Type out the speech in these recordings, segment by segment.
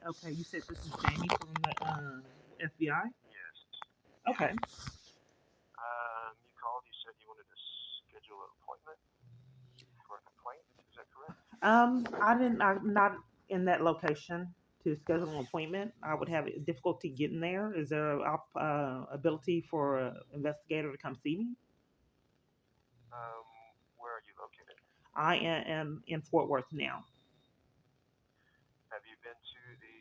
Okay, you said this is Jamie from the FBI? Yes. Okay. Yeah. You called. You said you wanted to schedule an appointment for a complaint. Is that correct? I'm not in that location to schedule an appointment. I would have difficulty getting there. Is there a ability for an investigator to come see me? Um, where are you located? I am in Fort Worth now. Have you been to the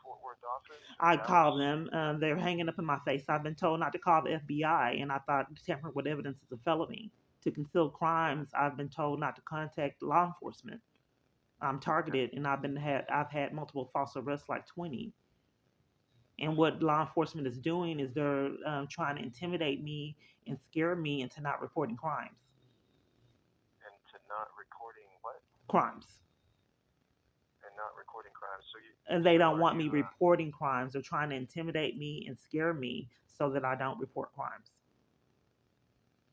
Fort Worth office or I Dallas? called them. They're hanging up in my face. I've been told not to call the FBI, and I thought tampering with evidence is a felony. To conceal crimes, I've been told not to contact law enforcement. I'm Okay. targeted, and I've had multiple false arrests, like 20. And what law enforcement is doing is they're trying to intimidate me and scare me into not reporting crimes. And to not recording what? Crimes. And not recording crimes. So you And they so don't are want you me reporting crimes. They're trying to intimidate me and scare me so that I don't report crimes.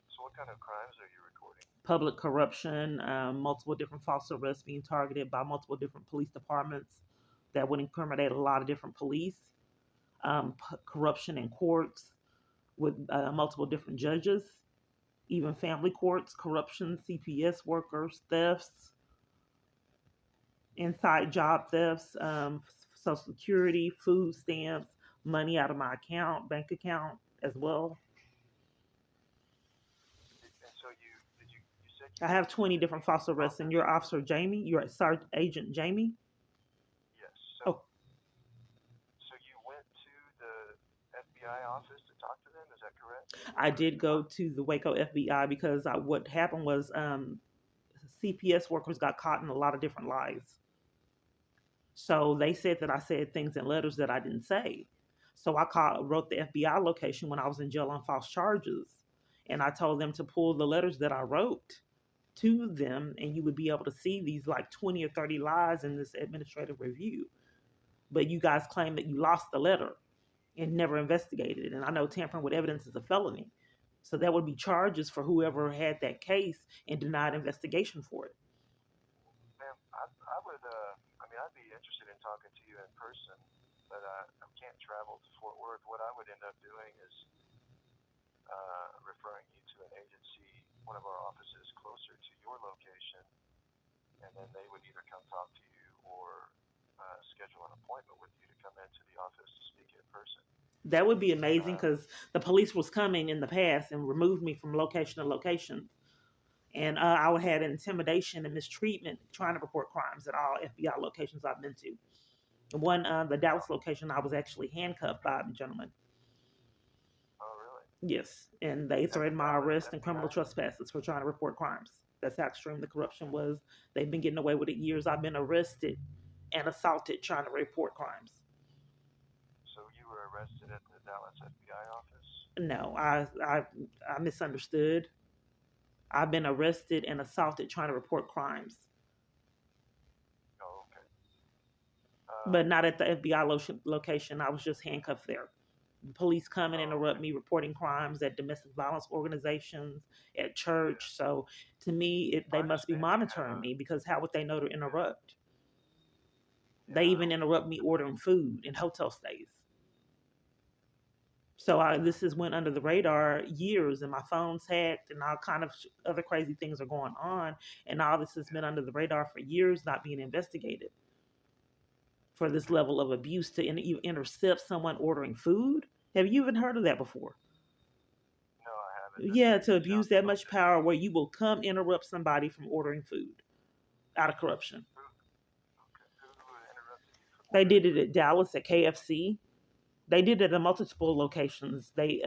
so what kind of crimes are you recording? Public corruption, multiple different false arrests being targeted by multiple different police departments that would incriminate a lot of different police, corruption in courts with multiple different judges, even family courts, corruption, CPS workers, thefts, inside job thefts, Social Security, food stamps, money out of my bank account as well. And so you said you I went have to 20 the different false arrests, and office? you're Officer Jamie. You're Sergeant Agent Jamie. Yes. Oh, So you went to the FBI office to talk to them, is that correct? I did go to the Waco FBI because what happened was CPS workers got caught in a lot of different lies. So they said that I said things in letters that I didn't say. So wrote the FBI location when I was in jail on false charges. And I told them to pull the letters that I wrote to them, and you would be able to see these like 20 or 30 lies in this administrative review. But you guys claim that you lost the letter and never investigated it. And I know tampering with evidence is a felony. So that would be charges for whoever had that case and denied investigation for it. Ma'am, I would, I mean, I'd be interested in talking to you in person, but I can't travel to Fort Worth. What I would end up doing is referring you to an agency, one of our offices closer to your location, and then they would either come talk to you or schedule an appointment with you to come into the office to speak in person. That would be amazing Uh, because the police was coming in the past and removed me from location to location. And I would have intimidation and mistreatment trying to report crimes at all FBI locations I've been to. The Dallas location, I was actually handcuffed by a gentleman. oh, really? Yes, and they At the threatened my Dallas arrest and criminal FBI? trespasses for trying to report crimes. That's how extreme the corruption was. They've been getting away with it years. I've been arrested and assaulted trying to report crimes. So you were arrested at the Dallas FBI office? No, I misunderstood. I've been arrested and assaulted trying to report crimes, Oh, okay. but not at the FBI location. I was just handcuffed there. The police come and Oh, interrupt okay. me reporting crimes at domestic violence organizations, at church. Yeah. So to me, they I must be understand you have monitoring a, me because how would they know to interrupt? They yeah, even interrupt me ordering food in hotel stays. So yeah. this has went under the radar years, and my phone's hacked, and all kind of other crazy things are going on, and all this has been Yeah. under the radar for years, not being investigated for this Okay. level of abuse to you intercept someone ordering food. Have you even heard of that before? No, I haven't. That Yeah, to abuse sounds a that little much different. power where you will come interrupt somebody from ordering food out of corruption. Who, okay, who interrupted you from They ordering did it food? at Dallas at KFC. They did it at multiple locations. They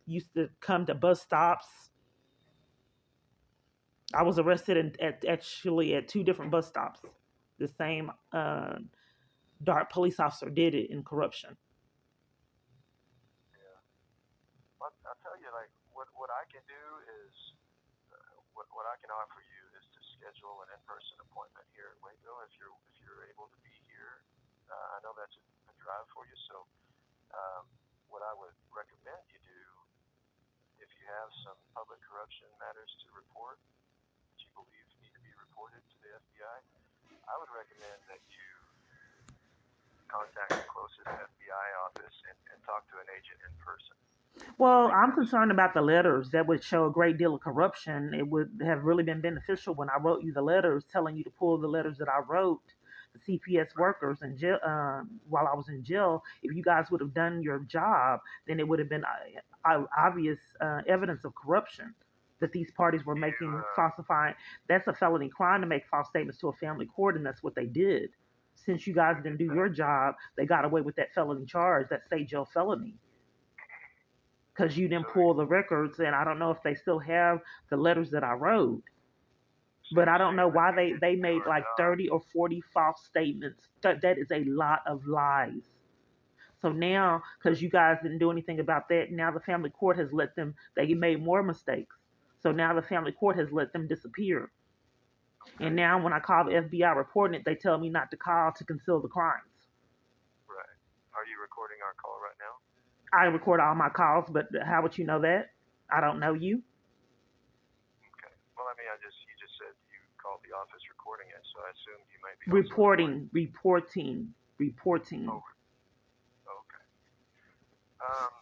used to come to bus stops. I was arrested actually at two different bus stops. The same dark police officer did it in corruption. Yeah. Well, I'll tell you, like, what I can do is, what I can offer you is to schedule an in-person appointment here at Waco if you're able to be here. I know that's a drive for you, so what I would recommend you do if you have some public corruption matters to report that you believe need to be reported to the FBI, I would recommend that you contact the closest FBI office and talk to an agent in person. I Well, think I'm that's concerned about the letters that would show a great deal of corruption. It would have really been beneficial when I wrote you the letters telling you to pull the letters that I wrote the CPS right. workers in jail while I was in jail. If you guys would have done your job, then it would have been obvious evidence of corruption that these parties were Do you making, falsifying. That's a felony crime to make false statements to a family court, and that's what they did. Since you guys didn't do get your that? job, they got away with that felony charge, that state jail felony because you So didn't pull the records, and I don't know if they still have the letters that I wrote. so But I you're don't know saying that why we they didn't do made our like job? 30 or 40 false statements. That is a lot of lies. So now, because you guys didn't do anything about that, now the family court has let them, they made more mistakes. So now the family court has let them disappear. Okay. And now when I call the FBI reporting it, they tell me not to call to conceal the crimes. Right. Are you recording our call right now? I record all my calls, but how would you know that? I don't know you. Okay. Well, I mean, you just said you called the office recording it, so I assumed you might be also recording. Reporting. Oh, okay. Um,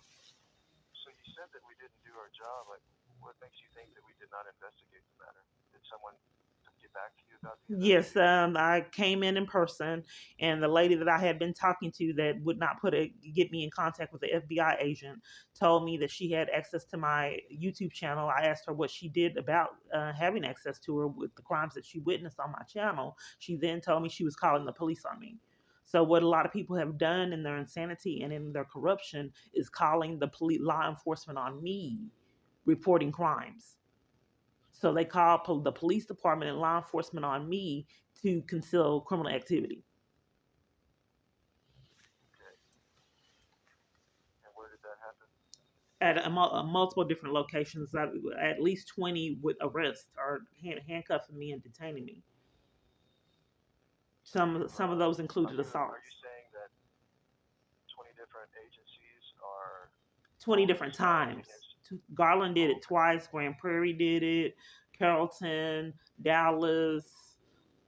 so you said that we didn't do our job. Like, what makes you think that we did not investigate the matter? Did someone get back to you about the Yes, investigation? I came in person, and the lady that I had been talking to that would not get me in contact with the FBI agent told me that she had access to my YouTube channel. I asked her what she did about having access to her with the crimes that she witnessed on my channel. She then told me she was calling the police on me. So what a lot of people have done in their insanity and in their corruption is calling the police, law enforcement on me, reporting crimes. So they called the police department and law enforcement on me to conceal criminal activity Okay. And where did that happen? at multiple different locations. At least 20 with arrest or handcuffing me and detaining me. Some of those included Are you assaults. saying that 20 different agencies are 20 all different conspiring times. against? Garland did Oh, it okay. twice. Grand Prairie did it. Carrollton, Dallas,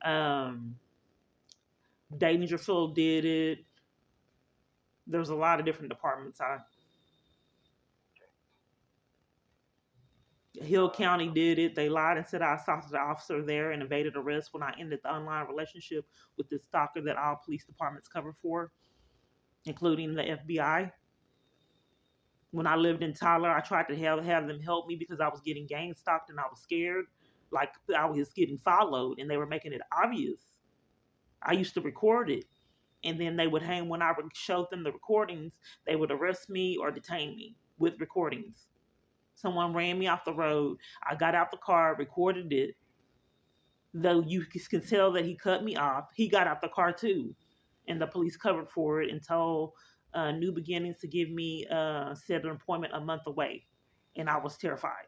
um, Dangerfield did it. There's a lot of different departments. Okay. Hill County So did it. They lied and said I assaulted the officer there and evaded arrest when I ended the online relationship with this stalker that all police departments cover for, including the FBI. When I lived in Tyler, I tried to have them help me because I was getting gang stalked and I was scared, like I was getting followed, and they were making it obvious. I used to record it, and then they would hang when I showed them the recordings. They would arrest me or detain me with recordings. Someone ran me off the road. I got out the car, recorded it, though you can tell that he cut me off. He got out the car too, and the police covered for it and told New Beginnings to give me set an appointment a month away, and I was terrified.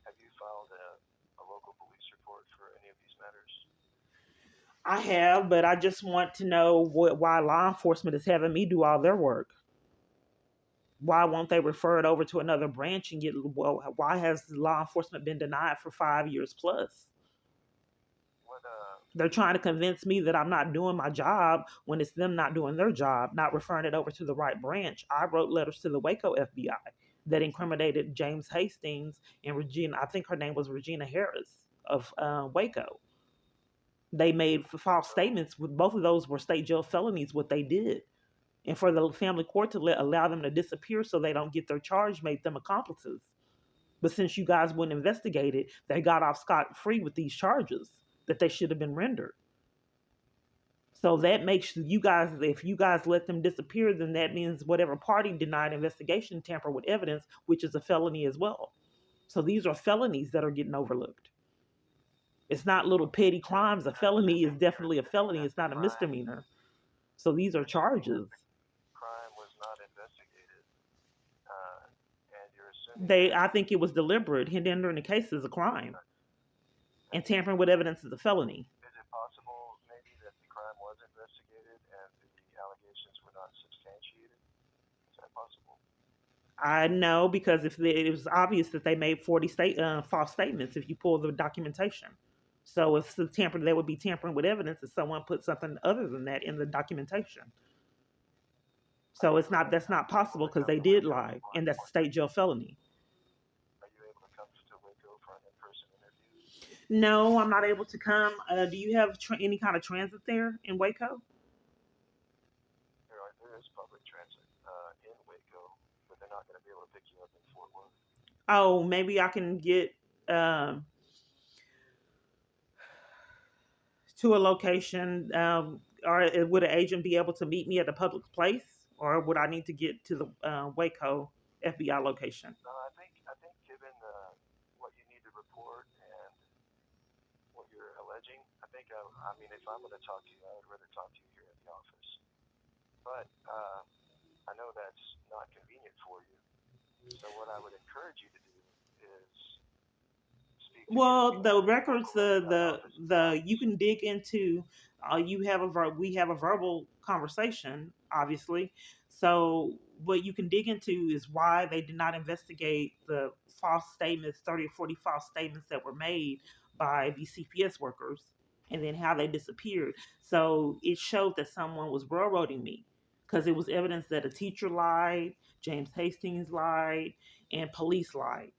have you filed a local police report for any of these matters? I have, but I just want to know why law enforcement is having me do all their work. Why won't they refer it over to another branch and get? Well, why has law enforcement been denied for 5 years plus? What They're trying to convince me that I'm not doing my job when it's them not doing their job, not referring it over to the right branch. I wrote letters to the Waco FBI that incriminated James Hastings and Regina. I think her name was Regina Harris of Waco. They made false so statements. With both of those were state jail felonies. What they did, and for the family court to allow them to disappear so they don't get their charge made them accomplices. But since you guys wouldn't investigate it, they got off scot free with these charges that they should have been rendered. So that makes you guys, if you guys let them disappear, then that means whatever party denied investigation tamper with evidence, which is a felony as well. So these are felonies that are getting overlooked. It's not little petty crimes. A felony is definitely a you're saying felony. that It's the not a crime misdemeanor. So these are you're saying that charges. the crime was not investigated, uh, and you're assuming that I think it was deliberate. Hindering the case is a crime, uh, and tampering with evidence is a felony. is it possible maybe that the crime was investigated and the allegations were not substantiated? Is that possible? I know because if it was obvious that they made 40 false statements if you pull the documentation. So if it's tampered, they would be tampering with evidence if someone put something other than that in the documentation. Are So you it's not that's are not you able possible to because come they to did Waco lie, for and that's a for state jail felony. Are you able to come to Waco for an in-person interview? No, I'm not able to come. Do you have any kind of transit there in Waco? There is public transit in Waco, but they're not going to be able to pick you up in Fort Worth. Oh, maybe I can get um, to a location, or would an agent be able to meet me at a public place, or would I need to get to the Waco FBI location? I think given what you need to report and what you're alleging, I mean, if I'm going to talk to you, I would rather talk to you here at the office. But I know that's not convenient for you. So what I would encourage you to do is speak to your Well, the records, local FBI office in the you Dallas. can dig into. You have we have a verbal conversation, obviously. So what you can dig into is why they did not investigate the false statements, 30 or 40 false statements that were made by the CPS workers, and then how they disappeared. So it showed that someone was railroading me because it was evidence that a teacher lied, James Hastings lied, and police lied.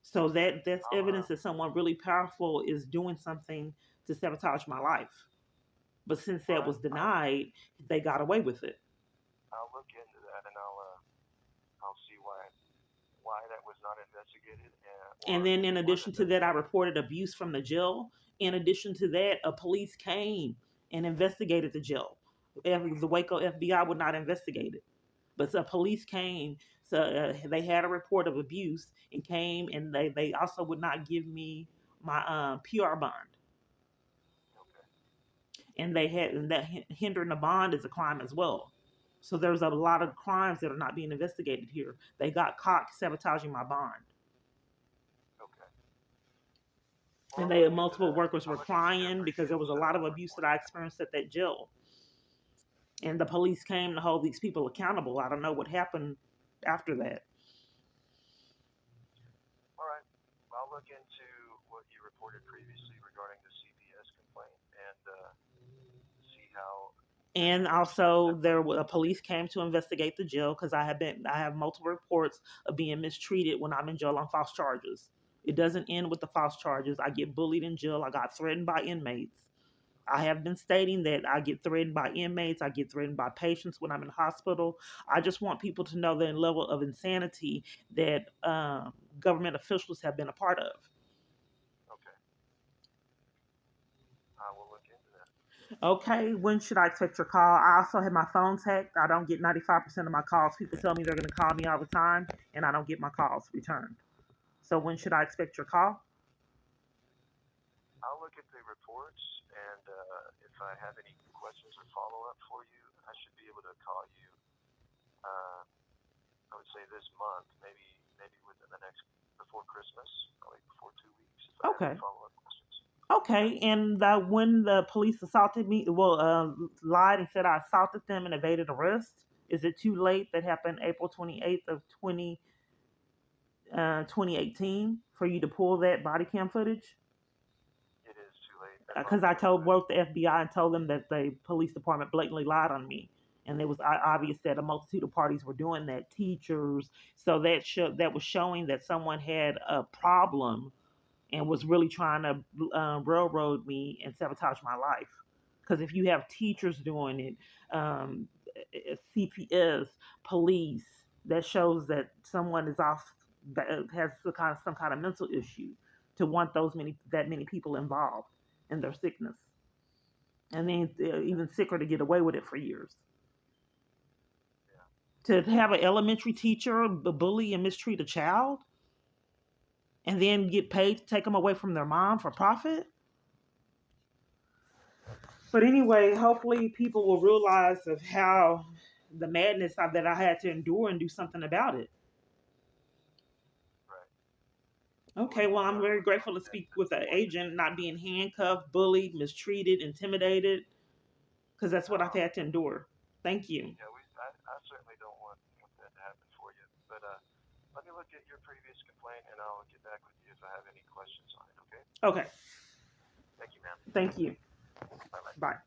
So that's I'll evidence that someone really powerful is doing something to sabotage my life. But since all that right. was denied, they got away with it. I'll look into that and I'll see why that was not investigated And or then if in it was addition to that, I investigated. reported abuse from the jail. In addition to that, a police came and investigated the jail. The Waco FBI would not investigate it, but the police came. So they had a report of abuse and came, and they also would not give me my PR bond. Okay. And they had and that hindering the bond is a crime as well. So there's a lot of crimes that are not being investigated here. They got caught sabotaging my bond, Okay. Well, and I'll they look into multiple that. workers I'll were look into your crying because there previous was a lot of abuse that reporting. I experienced at that jail, and the police came to hold these people accountable. I don't know what happened after that. All right. I'll look into what you reported previously regarding the CPS complaint and see how this And works. also, there a police came to investigate the jail because I have multiple reports of being mistreated when I'm in jail on false charges. It doesn't end with the false charges. I get bullied in jail. I got threatened by inmates. I have been stating that I get threatened by inmates. I get threatened by patients when I'm in hospital. I just want people to know the level of insanity that government officials have been a part of. Okay. I will look into that. Okay, when should I expect your call? I also have my phone hacked. I don't get 95% of my calls. People tell me they're going to call me all the time, and I don't get my calls returned. So when should I expect your call? I'll look at the reports, and if I have any questions or follow up for you, I should be able to call you. Uh, I would say this month, maybe within the next before Christmas, probably before 2 weeks, if I have any Okay. follow up questions. Okay. Okay, and when the police assaulted me, lied and said I assaulted them and evaded arrest. Is it too late? That happened April 28th of 2018 for you to pull that body cam footage? It is too late. That Because body I cam told footage. wrote the FBI and told them that the police department blatantly lied on me, and it was obvious that a multitude of parties were doing that. Teachers, so that was showing that someone had a problem and was really trying to railroad me and sabotage my life. Because if you have teachers doing it, um, CPS, police, that shows that someone is off, that has some kind of mental issue to want that many people involved in their sickness, and then Yeah. even sicker to get away with it for years. Yeah. To have an elementary teacher bully and mistreat a child, and then get paid to take them away from their mom for profit. But anyway, hopefully people will realize of how the madness that I had to endure and do something about it. Right. Okay, well, I'm very We're grateful doing to the best speak at with this an point. agent, not being handcuffed, bullied, mistreated, intimidated, because that's what I've No. had to endure. Thank you. Yeah. I certainly don't want that to happen for you. But let me look at your previous complaint, and I'll get back with you if I have any questions on it. Okay. Okay. ma'am. Thank you. Bye bye. Bye.